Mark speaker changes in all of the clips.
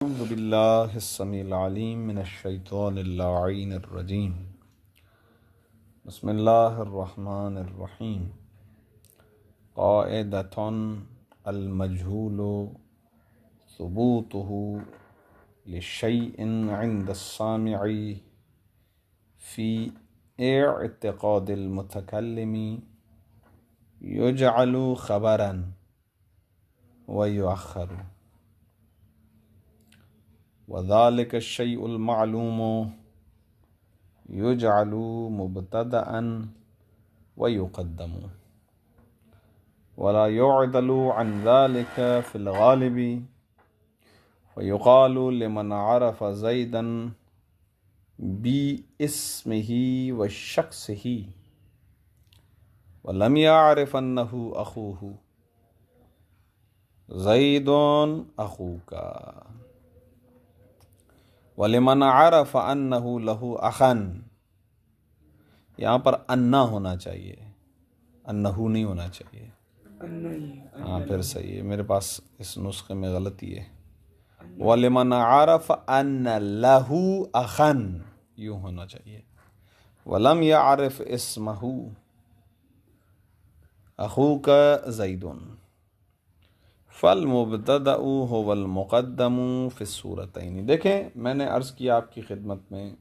Speaker 1: अऊज़ु बिल्लाहि स्समीइल अलीम मिनश शैतानिर लाईनिर रजीम। बिस्मिल्लाहिर रहमानिर रहीम। क़ाइदतुन अल मजहूलु सुबूतुहु लिशैइन इंदस सामिई फ़ी इअ्तिक़ादिल मुतकल्लिमी युजअलु ख़बरन व युअख़्ख़रु वज़ालिका शैउल मालूमु युजअलु मुब्तदअन व युक़द्दमु वला युअदलु अन ज़ालिका फ़िल ग़ालिबि फ़युक़ालु लिमन अरफ़ ज़ैदन बिइस्मिही व शख़्सिही व लम यअरिफ़ अन्नहु अख़ूहु ज़ैदुन अख़ूका वलिमन अरफ़ अन्नहु लहु अख़न। यहाँ पर अन्ना होना चाहिए, अन्नहु नहीं होना चाहिए। हाँ फिर सही है, मेरे पास इस नुस्खे में गलती है। वलिमन अरफ़ अन्न लहु अख़न यूँ होना चाहिए। वलम यअरिफ़ इस्महु अख़ूका ज़ैदुन फ़ल मुब्तदअु हुवल मुक़द्दमु फ़िस्सूरतैनि। देखें, मैंने अर्ज़ किया आपकी खिदमत में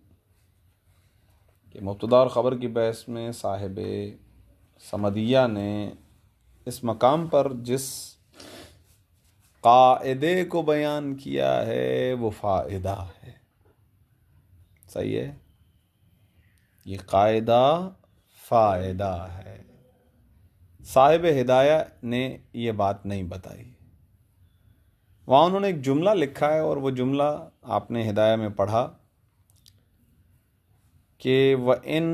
Speaker 1: कि मुब्तदा और ख़बर की बहस में साहिब समदिया ने इस मकाम पर जिस क़ाइदे को बयान किया है वो फ़ायदा है। सही है, ये क़ाइदा फ़ायदा है। साहिब हिदाया ने ये बात नहीं बताई। वहाँ उन्होंने एक जुमला लिखा है और वो जुमला आपने हिदाया में पढ़ा कि व इन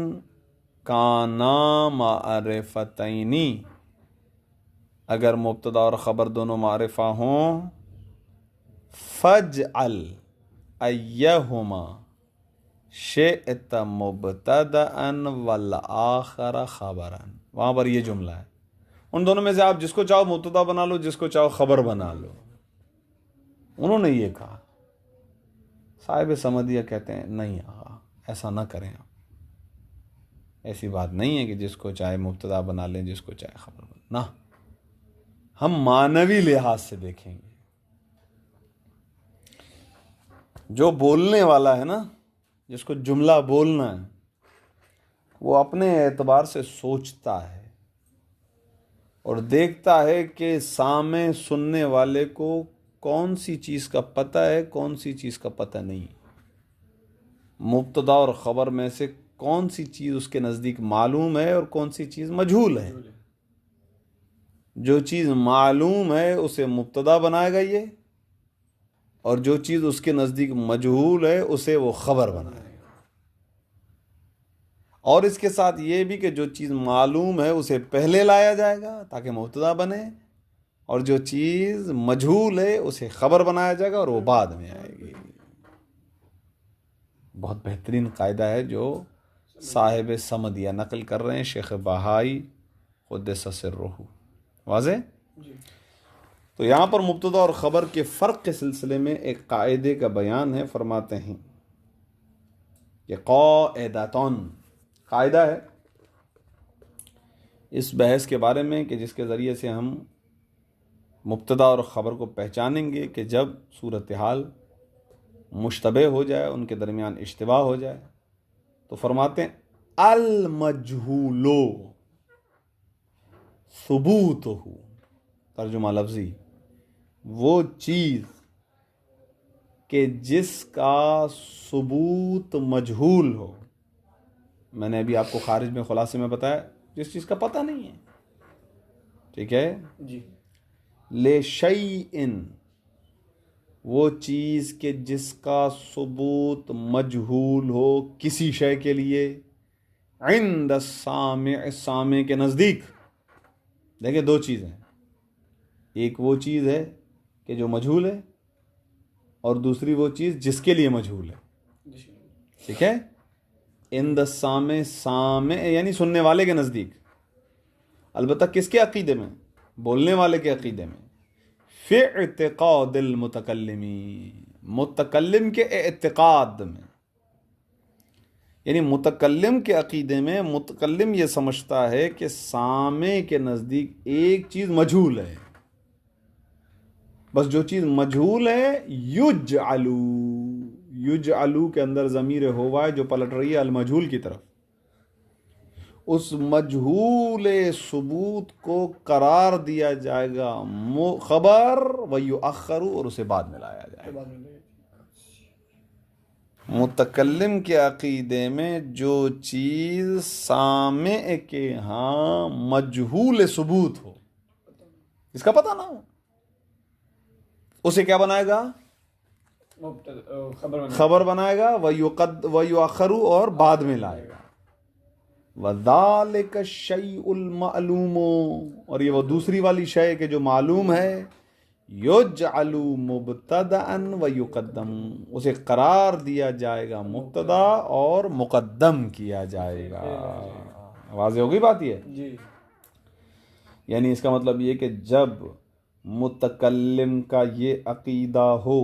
Speaker 1: काना मारिफ़तैनी, अगर मुब्तदा और ख़बर दोनों मारिफ़ा हों, फ़जअल अय्यहुमा शिअत मुब्तदअन वल आखर ख़बरन। वहाँ पर ये जुमला है, उन दोनों में से आप जिसको चाहो मुब्तदा बना लो, जिसको चाहो ख़बर बना लो। उन्होंने ये कहा। साहिब समदिया कहते हैं नहीं आगा, ऐसा ना करें आप। ऐसी बात नहीं है कि जिसको चाहे मुब्तदा बना लें, जिसको चाहे ख़बर बना ना। हम मानवी लिहाज से देखेंगे। जो बोलने वाला है ना, जिसको जुमला बोलना है, वो अपने एतबार से सोचता है और देखता है कि सामे सुनने वाले को कौन सी चीज़ का पता है, कौन सी चीज़ का पता नहीं। मुब्तदा और ख़बर में से कौन सी चीज़ उसके नज़दीक मालूम है और कौन सी चीज़ मजहूल है। जो चीज़ मालूम है उसे मुब्तदा बनाएगा ये, और जो चीज़ उसके नज़दीक मजहूल है उसे वो ख़बर बनाएगा। और इसके साथ ये भी कि जो चीज़ मालूम है उसे पहले लाया जाएगा ताकि मुब्तदा बने, और जो चीज़ मजहूल है उसे ख़बर बनाया जाएगा और वो बाद में आएगी। बहुत बेहतरीन कायदा है जो साहिब समदिया नकल कर रहे हैं, शेख बहाई क़ुद्दस सिर्रुहु। वाज़े? तो यहाँ पर मुब्तदा और ख़बर के फ़र्क के सिलसिले में एक कायदे का बयान है। फरमाते हैं कि क़ाइदतुन कायदा है इस बहस के बारे में कि जिसके ज़रिए से हम मुब्तदा और ख़बर को पहचानेंगे कि जब सूरत हाल मुश्तबह हो जाए, उनके दरमियान इश्तिबाह हो जाए, तो फरमाते हैं अल मजहूलो सुबूतहु, तर्जुमा लफ्ज़ी, वो चीज़ कि जिसका सुबूत मजहूल हो। मैंने अभी आपको खारिज में खुलासे में बताया जिस चीज़ का पता नहीं है, ठीक है जी। ले शैइन, वो चीज़ के जिसका सुबूत मजहूल हो किसी शय के लिए, इंद सामे, सामे के नज़दीक। देखिए दो चीज़ हैं, एक वो चीज़ है कि जो मजहूल है और दूसरी वो चीज़ जिसके लिए मजहूल है, ठीक है। इंद सामे, सामे यानी सुनने वाले के नज़दीक, अलबत्ता किसके अकीदे में? बोलने वाले के अकीदे में। फ़ी इअ्तिक़ादिल मुतकल्लिमी, मुतकल्लिम के एतिकाद में, यानी मुतकल्लिम के अकीदे में मुतकल्लिम ये समझता है कि सामे के नज़दीक एक चीज़ मजहूल है, बस जो चीज़ मजहूल है युजअलू, युजअलू के अंदर ज़मीर होवा है जो पलट रही है अल मजहूल की तरफ, उस मजहूल सबूत को करार दिया जाएगा खबर व युअख्खरू, और उसे बाद में लाया जाएगा। मुतकल्लिम के अकीदे में जो चीज़ सामे के यहाँ मजहूल सबूत हो, इसका पता ना हो, उसे क्या बनाएगा? खबर बनाएगा, व युअख्खरू, और बाद में लाएगा। वज़ालिक शैउल मालूम, और ये वो दूसरी वाली शय के जो मालूम है, युजअलु मुब्तदअन व युक़द्दम, उसे करार दिया जाएगा मुब्तदा और मुक़द्दम किया जाएगा। वाज़ेह हो गई बात ये जी। यानी इसका मतलब ये कि जब मुतकल्लिम का ये अक़ीदा हो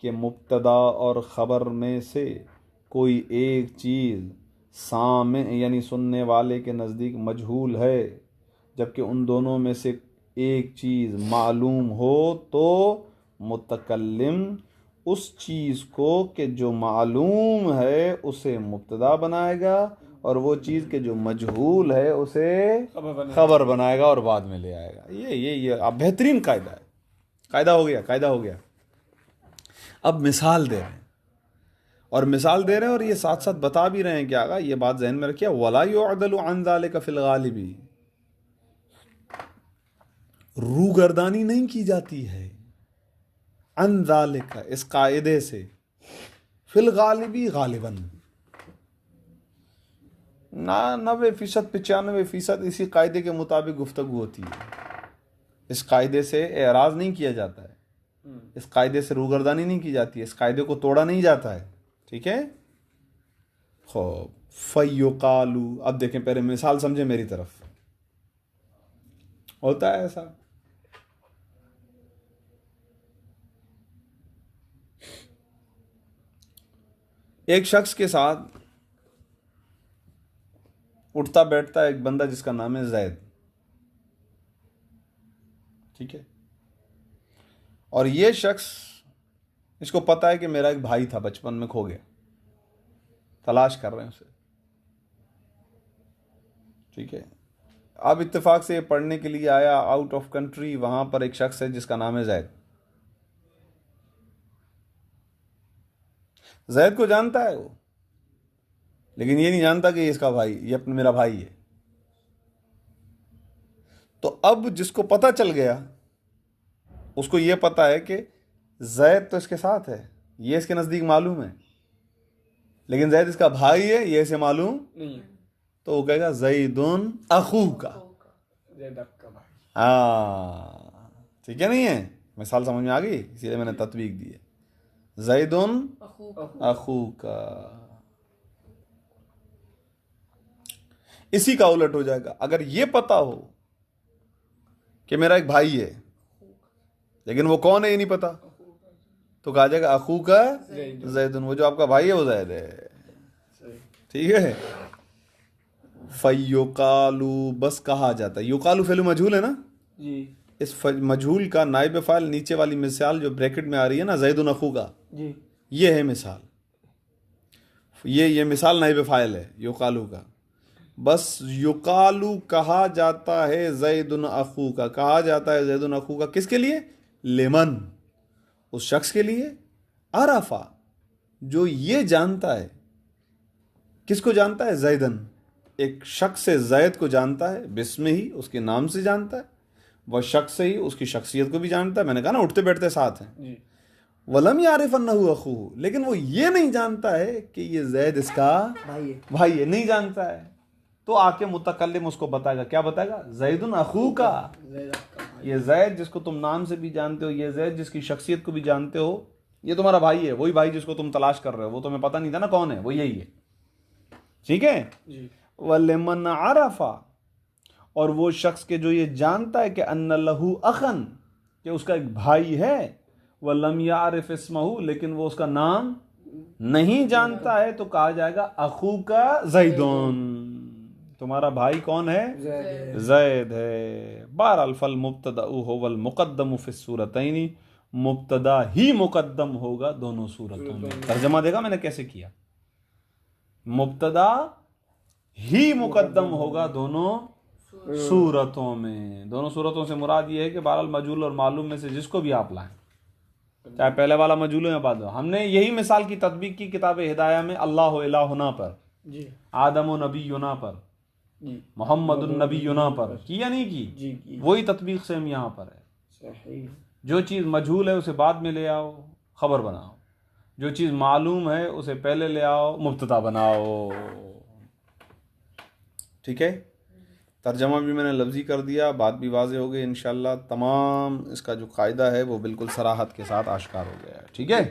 Speaker 1: कि मुब्तदा और ख़बर में से कोई एक चीज़ सामे यानी सुनने वाले के नज़दीक मजहूल है, जबकि उन दोनों में से एक चीज़ मालूम हो, तो मुतकल्लिम उस चीज़ को कि जो मालूम है उसे मुब्तदा बनाएगा, और वो चीज़ के जो मजहूल है उसे खबर बनाएगा और बाद में ले आएगा। ये अब बेहतरीन कायदा है। कायदा हो गया। अब मिसाल दे रहे हैं, और मिसाल दे रहे हैं और ये साथ साथ बता भी रहे हैं कि आगा ये बात ज़हन में रखिए, वला युअदलु अन ज़ालिका फ़िल गालिबी, रूगर्दानी नहीं की जाती है अन ज़ालिका, इस कायदे से, फ़िल गालिबी, गालिबन 90% 95% इसी कायदे के मुताबिक गुफ्तगू होती है। इस कायदे से एराज़ नहीं किया जाता है, इस कायदे से रूगर्दानी नहीं की जाती है, इस कायदे को तोड़ा नहीं जाता है। ठीक है। खूब। फ़युक़ालू, अब देखें, पहले मिसाल समझे मेरी तरफ। होता है ऐसा, एक शख्स के साथ उठता बैठता है एक बंदा जिसका नाम है जैद। ठीक है। और ये शख्स, इसको पता है कि मेरा एक भाई था, बचपन में खो गया, तलाश कर रहे हैं उसे। ठीक है। अब इत्तेफाक से ये पढ़ने के लिए आया आउट ऑफ कंट्री, वहां पर एक शख्स है जिसका नाम है जैद। जैद को जानता है वो, लेकिन ये नहीं जानता कि इसका भाई, ये अपना मेरा भाई है। तो अब जिसको पता चल गया, उसको ये पता है कि जैद तो इसके साथ है, ये इसके नज़दीक मालूम है, लेकिन जैद इसका भाई है, ये इसे मालूम नहीं है। तो वो कहेगा ज़ैदुन अखूका, हाँ ठीक है, नहीं है? मिसाल समझ में आ गई, इसीलिए मैंने तत्वीक दी है, ज़ैदुन अखूका। इसी का उलट हो जाएगा, अगर ये पता हो कि मेरा एक भाई है, लेकिन वो कौन है ये नहीं पता, तो कहा जाएगा अखूका ज़ैदुन, वो जो आपका भाई है वो ज़ैद है। ठीक है। फ़युक़ालू, बस कहा जाता है। युक़ालू फ़िल मजहूल है ना जी। इस मजहूल का नाइब फ़ाइल, नीचे वाली मिसाल जो ब्रैकेट में आ रही है ना, ज़ैदुन अखूका जी, ये है मिसाल, ये मिसाल नाइब फ़ाइल है युक़ालू का। बस युक़ालू कहा जाता है ज़ैदुन अखूका, कहा जाता है ज़ैदुन अखूका किसके लिए? लेमन, उस शख्स के लिए, अरफा, जो ये जानता है। किसको जानता है? ज़ैदन, एक शख्स से जैद को जानता है, बिस्म ही, उसके नाम से जानता है, वह शख्स से ही उसकी शख्सियत को भी जानता है। मैंने कहा ना उठते बैठते साथ हैं। वलम यारिफ अन्नहु अखूहु, लेकिन वो ये नहीं जानता है कि ये जैद इसका भाई है, नहीं जानता है। तो आके मुतकल्लिम उसको बताएगा, क्या बताएगा? ज़ैदुन अखूका, ये जैद जिसको तुम नाम से भी जानते हो, ये जैद जिसकी शख्सियत को भी जानते हो, ये तुम्हारा भाई है, वही भाई जिसको तुम तलाश कर रहे हो, वो तुम्हें पता नहीं था ना कौन है, वो यही है। ठीक है। वलिमन अरफा, और वो शख्स के जो ये जानता है कि अन्ना लहू अखन, कि उसका एक भाई है, वलम यारिफ इस्महू, लेकिन वो उसका नाम नहीं जानता है, तो कहा जाएगा अखू का ज़ैदुन, तुम्हारा भाई कौन है? ज़ैद है। बहरहाल फल मुब्तदा वल मुक़द्दम फ़ी सूरतैनी, मुब्तदा ही मुक़द्दम होगा दोनों सूरतों में। तर्जमा देखा मैंने कैसे किया, मुब्तदा ही मुक़द्दम होगा दोनों सूरतों में। दोनों सूरतों से मुराद ये है कि बहरहाल मजूल और मालूम में से जिसको भी आप लाएं, चाहे पहले वाला मजूल हो या बाद में। हमने यही मिसाल की तत्बीक की किताब हिदाया में, अल्लाह इलाहुना पर, आदम नबीयुना पर, मोहम्मद नबीयुना पर की या नहीं की? वही तत्बीक से हम यहाँ पर है। जो चीज़ मजहूल है उसे बाद में ले आओ, खबर बनाओ। जो चीज़ मालूम है उसे पहले ले आओ, मुब्तदा बनाओ। ठीक है, तर्जमा भी मैंने लफ्ज़ी कर दिया, बात भी वाज़े हो गई इंशाअल्लाह। तमाम इसका जो क़ायदा है वो बिल्कुल सराहत के साथ आश्कार हो गया है। ठीक है,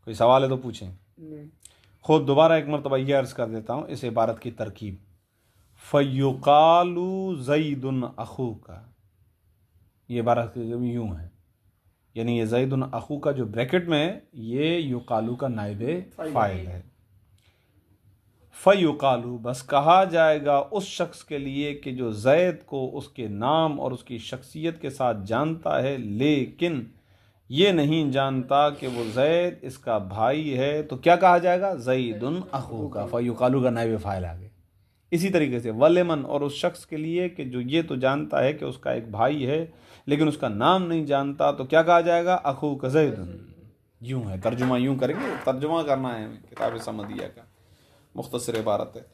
Speaker 1: कोई सवाल है तो पूछें। खुद दोबारा एक मरतबा ये अर्ज़ कर देता हूँ इस इबारत की तरकीब। फ़युक़ालु ज़ैदुन अखू का, ये इबारत यूँ है, यानी ये ज़ैदुन अखू का जो ब्रैकेट में है ये युक़ालु का नाइबे फ़ाइल है। फ़युक़ालु, बस कहा जाएगा उस शख्स के लिए कि जो ज़ैद को उसके नाम और उसकी शख्सियत के साथ जानता है, लेकिन ये नहीं जानता कि वो ज़ैद इसका भाई है, तो क्या कहा जाएगा? ज़ैदुन अखू का। फ़युक़ालु का नाइब फ़ाइल आ गए। इसी तरीके से वलिमन, और उस शख्स के लिए कि जो ये तो जानता है कि उसका एक भाई है लेकिन उसका नाम नहीं जानता, तो क्या कहा जाएगा? अखू का ज़ैदुन। यूँ है, तर्जुमा यूँ करेंगे, तर्जुमा करना है किताब समदिया का, मुख्तसर इबारत है।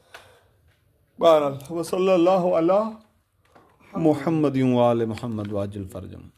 Speaker 1: बहरहाल वसल्लल्लाहु अला मुहम्मद व आले मुहम्मद वाजिल फरजम।